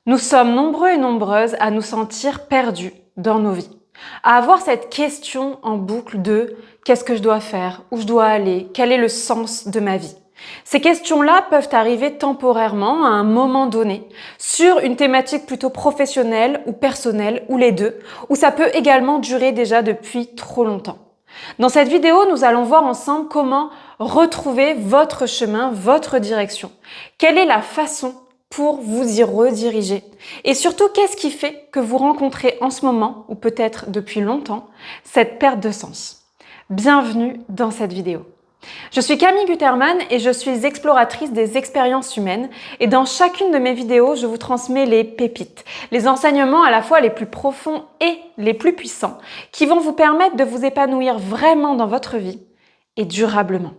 Nous sommes nombreux et nombreuses à nous sentir perdus dans nos vies, à avoir cette question en boucle de qu'est-ce que je dois faire, où je dois aller, quel est le sens de ma vie. Ces questions-là peuvent arriver temporairement à un moment donné, sur une thématique plutôt professionnelle ou personnelle, ou les deux, ou ça peut également durer déjà depuis trop longtemps. Dans cette vidéo, nous allons voir ensemble comment retrouver votre chemin, votre direction. Quelle est la façon pour vous y rediriger? Et surtout, qu'est-ce qui fait que vous rencontrez en ce moment, ou peut-être depuis longtemps, cette perte de sens? Bienvenue dans cette vidéo. Je suis Camille Guterman et je suis exploratrice des expériences humaines et dans chacune de mes vidéos, je vous transmets les pépites, les enseignements à la fois les plus profonds et les plus puissants qui vont vous permettre de vous épanouir vraiment dans votre vie et durablement.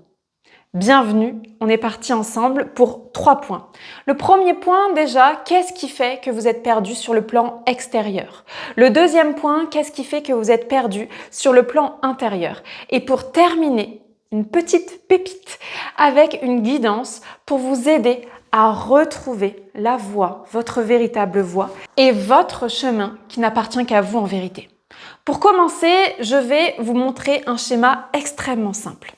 Bienvenue, on est parti ensemble pour 3 points. Le premier point déjà, qu'est-ce qui fait que vous êtes perdu sur le plan extérieur? Le deuxième point, qu'est-ce qui fait que vous êtes perdu sur le plan intérieur? Et pour terminer, une petite pépite avec une guidance pour vous aider à retrouver la voie, votre véritable voie et votre chemin qui n'appartient qu'à vous en vérité. Pour commencer, je vais vous montrer un schéma extrêmement simple.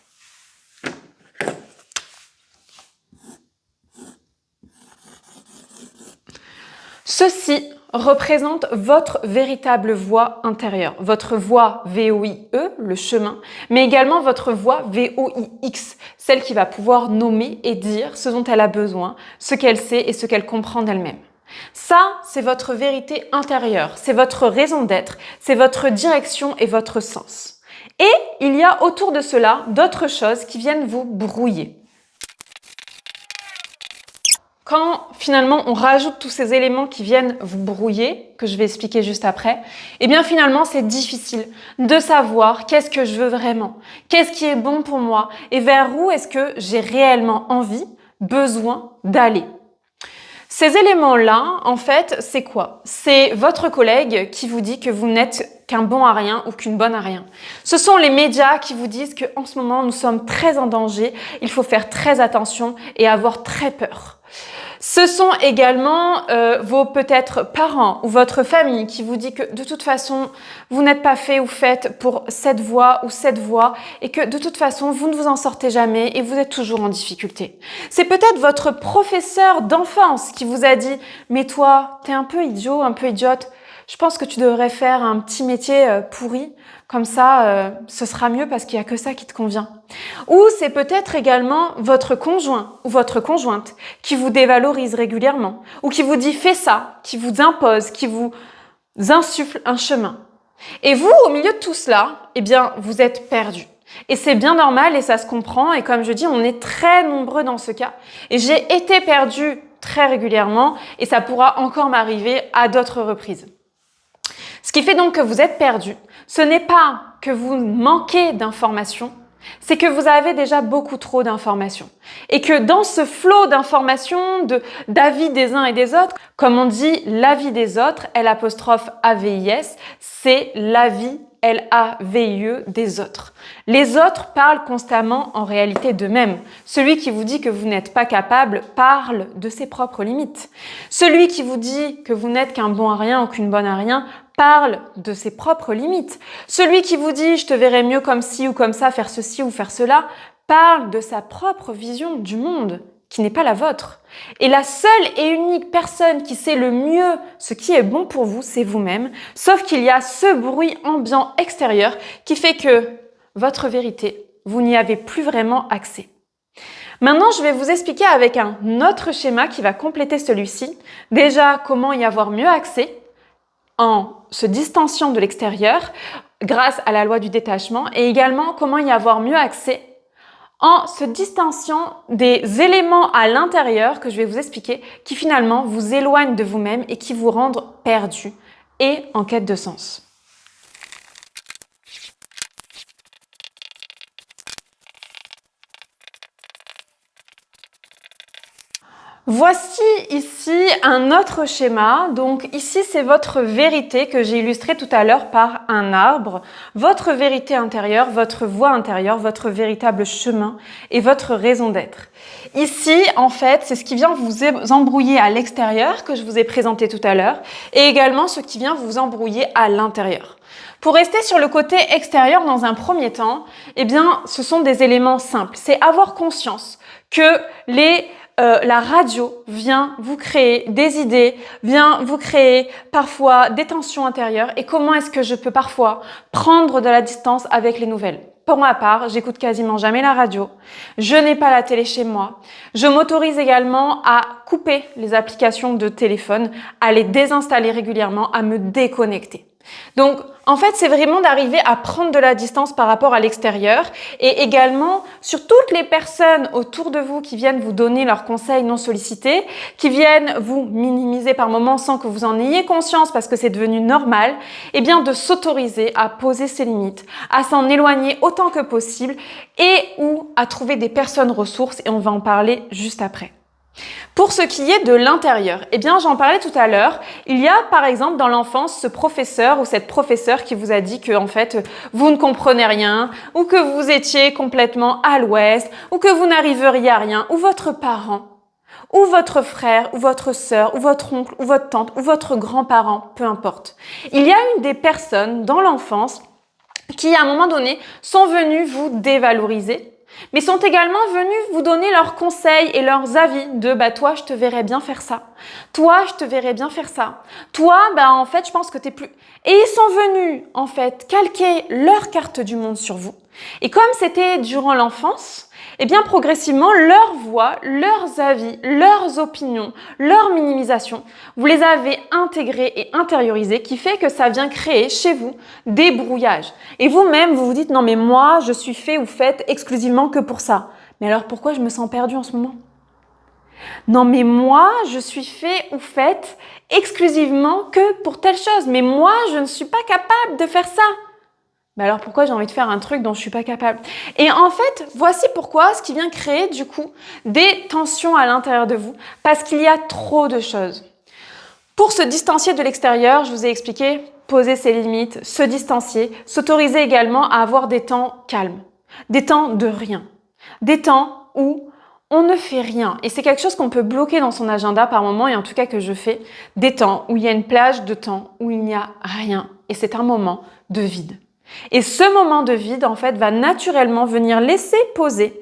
Ceci représente votre véritable voie intérieure, votre voie VOIE, le chemin, mais également votre voie VOIX, celle qui va pouvoir nommer et dire ce dont elle a besoin, ce qu'elle sait et ce qu'elle comprend d'elle-même. Ça, c'est votre vérité intérieure, c'est votre raison d'être, c'est votre direction et votre sens. Et il y a autour de cela d'autres choses qui viennent vous brouiller. Quand finalement on rajoute tous ces éléments qui viennent vous brouiller, que je vais expliquer juste après, eh bien finalement c'est difficile de savoir qu'est-ce que je veux vraiment, qu'est-ce qui est bon pour moi et vers où est-ce que j'ai réellement envie, besoin d'aller. Ces éléments-là, en fait, c'est quoi? C'est votre collègue qui vous dit que vous n'êtes qu'un bon à rien ou qu'une bonne à rien. Ce sont les médias qui vous disent qu'en ce moment, nous sommes très en danger, il faut faire très attention et avoir très peur. Ce sont également vos peut-être parents ou votre famille qui vous dit que de toute façon, vous n'êtes pas fait ou faite pour cette voie ou cette voie et que de toute façon, vous ne vous en sortez jamais et vous êtes toujours en difficulté. C'est peut-être votre professeur d'enfance qui vous a dit « Mais toi, t'es un peu idiot, un peu idiote, je pense que tu devrais faire un petit métier pourri, comme ça, ce sera mieux parce qu'il n'y a que ça qui te convient. » Ou c'est peut-être également votre conjoint ou votre conjointe qui vous dévalorise régulièrement ou qui vous dit « fais ça », qui vous impose, qui vous insuffle un chemin. Et vous, au milieu de tout cela, eh bien, vous êtes perdu. Et c'est bien normal et ça se comprend. Et comme je dis, on est très nombreux dans ce cas. Et j'ai été perdue très régulièrement et ça pourra encore m'arriver à d'autres reprises. Ce qui fait donc que vous êtes perdu, ce n'est pas que vous manquez d'informations, c'est que vous avez déjà beaucoup trop d'informations. Et que dans ce flot d'informations, d'avis des uns et des autres, comme on dit l'avis des autres, L'AVIS, c'est l'avis LAVIE des autres. Les autres parlent constamment en réalité d'eux-mêmes. Celui qui vous dit que vous n'êtes pas capable parle de ses propres limites. Celui qui vous dit que vous n'êtes qu'un bon à rien ou qu'une bonne à rien parle de ses propres limites. Celui qui vous dit « je te verrai mieux comme ci ou comme ça, faire ceci ou faire cela » parle de sa propre vision du monde, qui n'est pas la vôtre. Et la seule et unique personne qui sait le mieux ce qui est bon pour vous, c'est vous-même, sauf qu'il y a ce bruit ambiant extérieur qui fait que votre vérité, vous n'y avez plus vraiment accès. Maintenant, je vais vous expliquer avec un autre schéma qui va compléter celui-ci, déjà comment y avoir mieux accès, en se distanciant de l'extérieur grâce à la loi du détachement et également comment y avoir mieux accès en se distanciant des éléments à l'intérieur que je vais vous expliquer qui finalement vous éloignent de vous-même et qui vous rendent perdu et en quête de sens. Voici ici un autre schéma. Donc ici, c'est votre vérité que j'ai illustrée tout à l'heure par un arbre. Votre vérité intérieure, votre voix intérieure, votre véritable chemin et votre raison d'être. Ici, en fait, c'est ce qui vient vous embrouiller à l'extérieur que je vous ai présenté tout à l'heure et également ce qui vient vous embrouiller à l'intérieur. Pour rester sur le côté extérieur dans un premier temps, eh bien, ce sont des éléments simples. C'est avoir conscience que la radio vient vous créer des idées, vient vous créer parfois des tensions intérieures et comment est-ce que je peux parfois prendre de la distance avec les nouvelles. Pour ma part, j'écoute quasiment jamais la radio, je n'ai pas la télé chez moi, je m'autorise également à couper les applications de téléphone, à les désinstaller régulièrement, à me déconnecter. Donc, en fait, c'est vraiment d'arriver à prendre de la distance par rapport à l'extérieur et également sur toutes les personnes autour de vous qui viennent vous donner leurs conseils non sollicités, qui viennent vous minimiser par moments sans que vous en ayez conscience parce que c'est devenu normal, eh bien de s'autoriser à poser ses limites, à s'en éloigner autant que possible et ou à trouver des personnes ressources et on va en parler juste après. Pour ce qui est de l'intérieur, eh bien j'en parlais tout à l'heure, il y a par exemple dans l'enfance ce professeur ou cette professeure qui vous a dit que en fait vous ne comprenez rien ou que vous étiez complètement à l'ouest ou que vous n'arriveriez à rien ou votre parent ou votre frère ou votre sœur ou votre oncle ou votre tante ou votre grand-parent, peu importe. Il y a une des personnes dans l'enfance qui à un moment donné sont venues vous dévaloriser mais sont également venus vous donner leurs conseils et leurs avis de toi je te verrais bien faire ça, toi je te verrais bien faire ça, toi en fait je pense que t'es plus... Et ils sont venus en fait calquer leur carte du monde sur vous et comme c'était durant l'enfance, eh bien progressivement leurs voix, leurs avis, leurs opinions, leur minimisation, vous les avez intégrés et intériorisés qui fait que ça vient créer chez vous des brouillages. Et vous-même, vous vous dites non mais moi je suis fait ou faite exclusivement que pour ça. Mais alors pourquoi je me sens perdue en ce moment? Non mais moi je suis fait ou faite exclusivement que pour telle chose. Mais moi je ne suis pas capable de faire ça. Mais alors pourquoi j'ai envie de faire un truc dont je suis pas capable? Et en fait, voici pourquoi ce qui vient créer du coup des tensions à l'intérieur de vous, parce qu'il y a trop de choses. Pour se distancier de l'extérieur, je vous ai expliqué, poser ses limites, se distancier, s'autoriser également à avoir des temps calmes, des temps de rien, des temps où on ne fait rien. Et c'est quelque chose qu'on peut bloquer dans son agenda par moment, et en tout cas que je fais, des temps où il y a une plage de temps où il n'y a rien. Et c'est un moment de vide. Et ce moment de vide, en fait, va naturellement venir laisser poser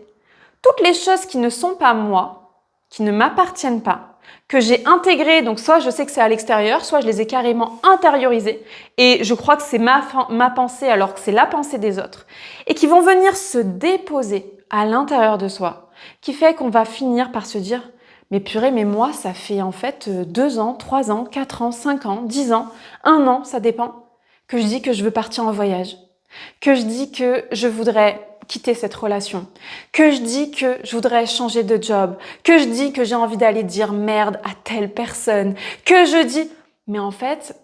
toutes les choses qui ne sont pas moi, qui ne m'appartiennent pas, que j'ai intégrées, donc soit je sais que c'est à l'extérieur, soit je les ai carrément intériorisées, et je crois que c'est ma pensée alors que c'est la pensée des autres, et qui vont venir se déposer à l'intérieur de soi, qui fait qu'on va finir par se dire « Mais purée, mais moi, ça fait en fait 2 ans, 3 ans, 4 ans, 5 ans, 10 ans, 1 an, ça dépend ». Que je dis que je veux partir en voyage, que je dis que je voudrais quitter cette relation, que je dis que je voudrais changer de job, que je dis que j'ai envie d'aller dire merde à telle personne, que je dis... Mais en fait,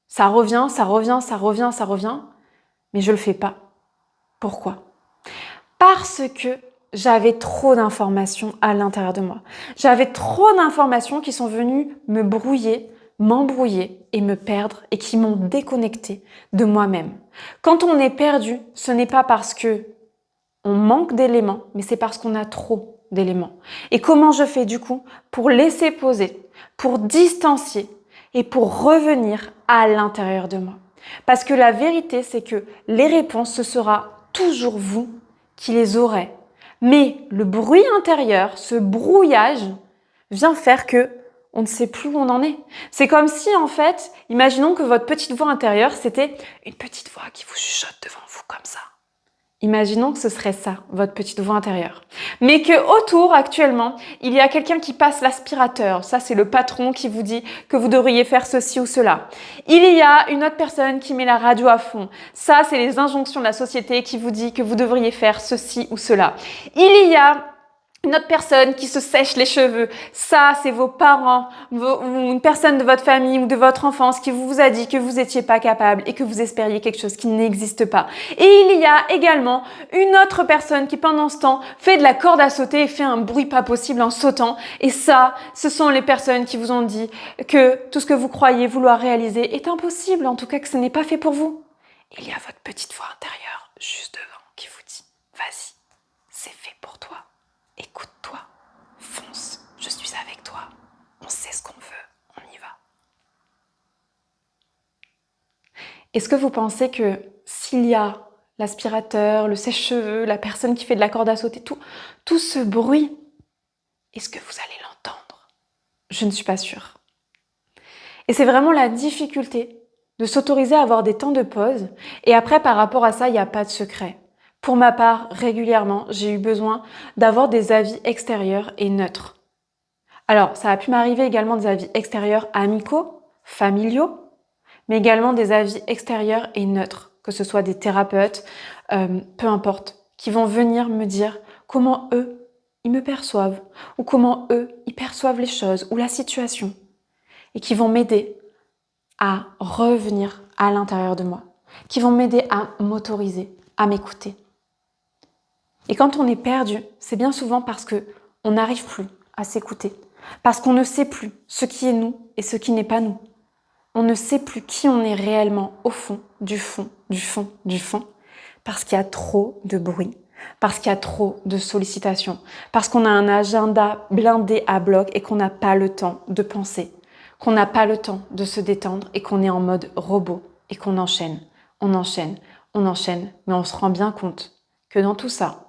ça revient, mais je le fais pas. Pourquoi? Parce que j'avais trop d'informations à l'intérieur de moi. J'avais trop d'informations qui sont venues me brouiller, m'embrouiller et me perdre et qui m'ont déconnecté de moi-même. Quand on est perdu, ce n'est pas parce que on manque d'éléments, mais c'est parce qu'on a trop d'éléments. Et comment je fais du coup pour laisser poser, pour distancier et pour revenir à l'intérieur de moi? Parce que la vérité, c'est que les réponses, ce sera toujours vous qui les aurez. Mais le bruit intérieur, ce brouillage, vient faire que on ne sait plus où on en est. C'est comme si, en fait, imaginons que votre petite voix intérieure, c'était une petite voix qui vous chuchote devant vous comme ça. Imaginons que ce serait ça, votre petite voix intérieure. Mais que autour, actuellement, il y a quelqu'un qui passe l'aspirateur. Ça, c'est le patron qui vous dit que vous devriez faire ceci ou cela. Il y a une autre personne qui met la radio à fond. Ça, c'est les injonctions de la société qui vous dit que vous devriez faire ceci ou cela. Il y a Une autre personne qui se sèche les cheveux, ça c'est vos parents, ou une personne de votre famille ou de votre enfance qui vous a dit que vous n'étiez pas capable et que vous espériez quelque chose qui n'existe pas. Et il y a également une autre personne qui pendant ce temps fait de la corde à sauter et fait un bruit pas possible en sautant. Et ça, ce sont les personnes qui vous ont dit que tout ce que vous croyez vouloir réaliser est impossible, en tout cas que ce n'est pas fait pour vous. Il y a votre petite voix intérieure juste devant qui vous dit « Vas-y, c'est fait pour toi. Écoute-toi, fonce, je suis avec toi, on sait ce qu'on veut, on y va. » Est-ce que vous pensez que s'il y a l'aspirateur, le sèche-cheveux, la personne qui fait de la corde à sauter, tout ce bruit, est-ce que vous allez l'entendre? Je ne suis pas sûre. Et c'est vraiment la difficulté de s'autoriser à avoir des temps de pause. Et après, par rapport à ça, il n'y a pas de secret. Pour ma part, régulièrement, j'ai eu besoin d'avoir des avis extérieurs et neutres. Alors, ça a pu m'arriver également des avis extérieurs amicaux, familiaux, mais également des avis extérieurs et neutres, que ce soit des thérapeutes, peu importe, qui vont venir me dire comment eux, ils me perçoivent, ou comment eux, ils perçoivent les choses, ou la situation, et qui vont m'aider à revenir à l'intérieur de moi, qui vont m'aider à m'autoriser, à m'écouter. Et quand on est perdu, c'est bien souvent parce qu'on n'arrive plus à s'écouter, parce qu'on ne sait plus ce qui est nous et ce qui n'est pas nous. On ne sait plus qui on est réellement au fond, du fond, du fond, du fond, parce qu'il y a trop de bruit, parce qu'il y a trop de sollicitations, parce qu'on a un agenda blindé à bloc et qu'on n'a pas le temps de penser, qu'on n'a pas le temps de se détendre et qu'on est en mode robot et qu'on enchaîne, on enchaîne, on enchaîne, mais on se rend bien compte que dans tout ça,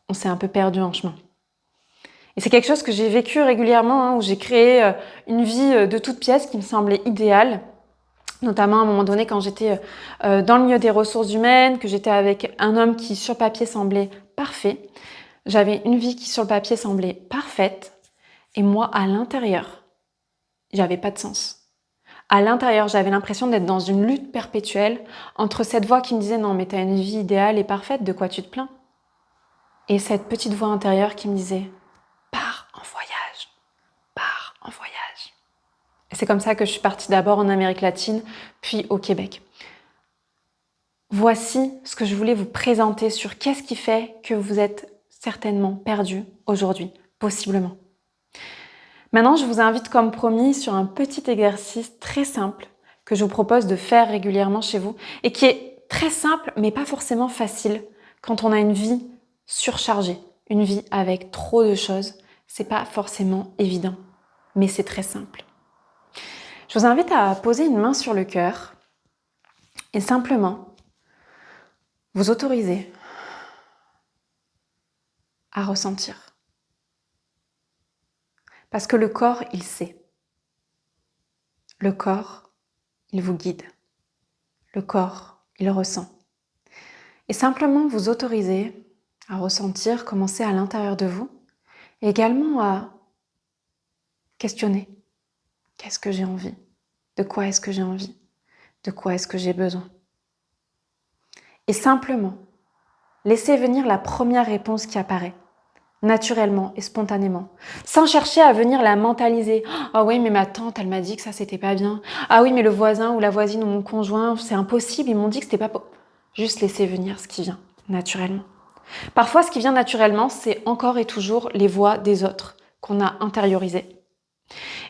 on s'est un peu perdu en chemin. Et c'est quelque chose que j'ai vécu régulièrement, où j'ai créé une vie de toute pièce qui me semblait idéale, notamment à un moment donné quand j'étais dans le milieu des ressources humaines, que j'étais avec un homme qui sur papier semblait parfait. J'avais une vie qui sur le papier semblait parfaite, et moi à l'intérieur, j'avais pas de sens. À l'intérieur, j'avais l'impression d'être dans une lutte perpétuelle entre cette voix qui me disait « Non, mais t'as une vie idéale et parfaite, de quoi tu te plains ?» et cette petite voix intérieure qui me disait « Pars en voyage, pars en voyage. » Et c'est comme ça que je suis partie d'abord en Amérique latine, puis au Québec. Voici ce que je voulais vous présenter sur qu'est-ce qui fait que vous êtes certainement perdu aujourd'hui, possiblement. Maintenant, je vous invite comme promis sur un petit exercice très simple que je vous propose de faire régulièrement chez vous et qui est très simple mais pas forcément facile quand on a une vie surchargée, une vie avec trop de choses. C'est pas forcément évident, mais c'est très simple. Je vous invite à poser une main sur le cœur et simplement vous autoriser à ressentir. Parce que le corps, il sait. Le corps, il vous guide. Le corps, il ressent. Et simplement vous autoriser à ressentir, commencer à l'intérieur de vous, et également à questionner. Qu'est-ce que j'ai envie? De quoi est-ce que j'ai envie? De quoi est-ce que j'ai besoin? Et simplement, laissez venir la première réponse qui apparaît, naturellement et spontanément, sans chercher à venir la mentaliser. « Ah oui, mais ma tante, elle m'a dit que ça, c'était pas bien. Ah oui, mais le voisin ou la voisine ou mon conjoint, c'est impossible, ils m'ont dit que c'était pas... » Juste laissez venir ce qui vient, naturellement. Parfois, ce qui vient naturellement, c'est encore et toujours les voix des autres qu'on a intériorisées.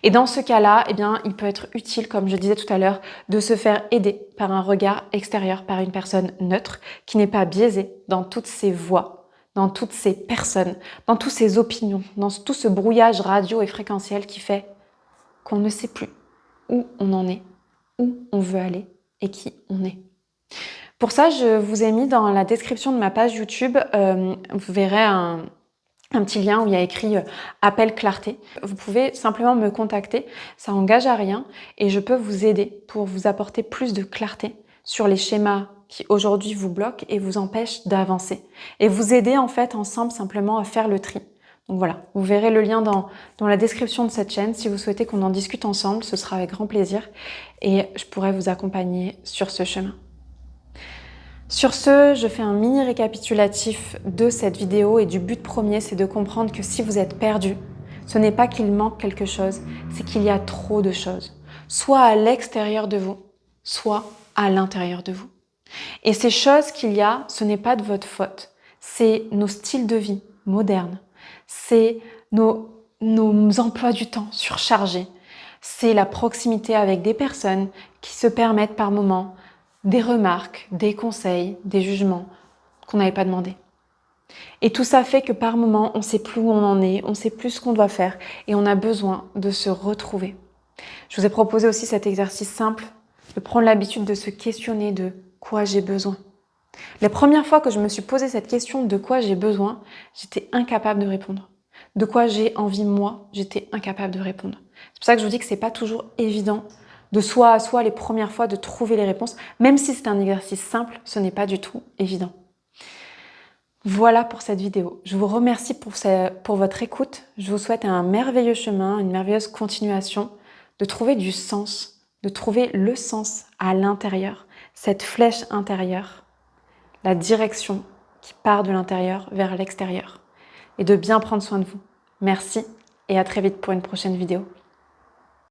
Et dans ce cas-là, eh bien, il peut être utile, comme je disais tout à l'heure, de se faire aider par un regard extérieur, par une personne neutre, qui n'est pas biaisée dans toutes ses voix, dans toutes ces personnes, dans toutes ces opinions, dans tout ce brouillage radio et fréquentiel qui fait qu'on ne sait plus où on en est, où on veut aller et qui on est. Pour ça, je vous ai mis dans la description de ma page YouTube, vous verrez un petit lien où il y a écrit « Appel clarté ». Vous pouvez simplement me contacter, ça n'engage à rien et je peux vous aider pour vous apporter plus de clarté sur les schémas qui aujourd'hui vous bloquent et vous empêchent d'avancer. Et vous aider en fait ensemble simplement à faire le tri. Donc voilà, vous verrez le lien dans la description de cette chaîne. Si vous souhaitez qu'on en discute ensemble, ce sera avec grand plaisir et je pourrai vous accompagner sur ce chemin. Sur ce, je fais un mini récapitulatif de cette vidéo et du but premier, c'est de comprendre que si vous êtes perdu, ce n'est pas qu'il manque quelque chose, c'est qu'il y a trop de choses, soit à l'extérieur de vous, soit à l'intérieur de vous. Et ces choses qu'il y a, ce n'est pas de votre faute, c'est nos styles de vie modernes, c'est nos emplois du temps surchargés, c'est la proximité avec des personnes qui se permettent par moments des remarques, des conseils, des jugements qu'on n'avait pas demandé. Et tout ça fait que par moments, on ne sait plus où on en est, on ne sait plus ce qu'on doit faire et on a besoin de se retrouver. Je vous ai proposé aussi cet exercice simple de prendre l'habitude de se questionner de quoi j'ai besoin. Les premières fois que je me suis posé cette question de quoi j'ai besoin, j'étais incapable de répondre. De quoi j'ai envie moi, j'étais incapable de répondre. C'est pour ça que je vous dis que c'est pas toujours évident de soi à soi les premières fois de trouver les réponses. Même si c'est un exercice simple, ce n'est pas du tout évident. Voilà pour cette vidéo. Je vous remercie pour votre écoute. Je vous souhaite un merveilleux chemin, une merveilleuse continuation, de trouver du sens, de trouver le sens à l'intérieur, cette flèche intérieure, la direction qui part de l'intérieur vers l'extérieur et de bien prendre soin de vous. Merci et à très vite pour une prochaine vidéo.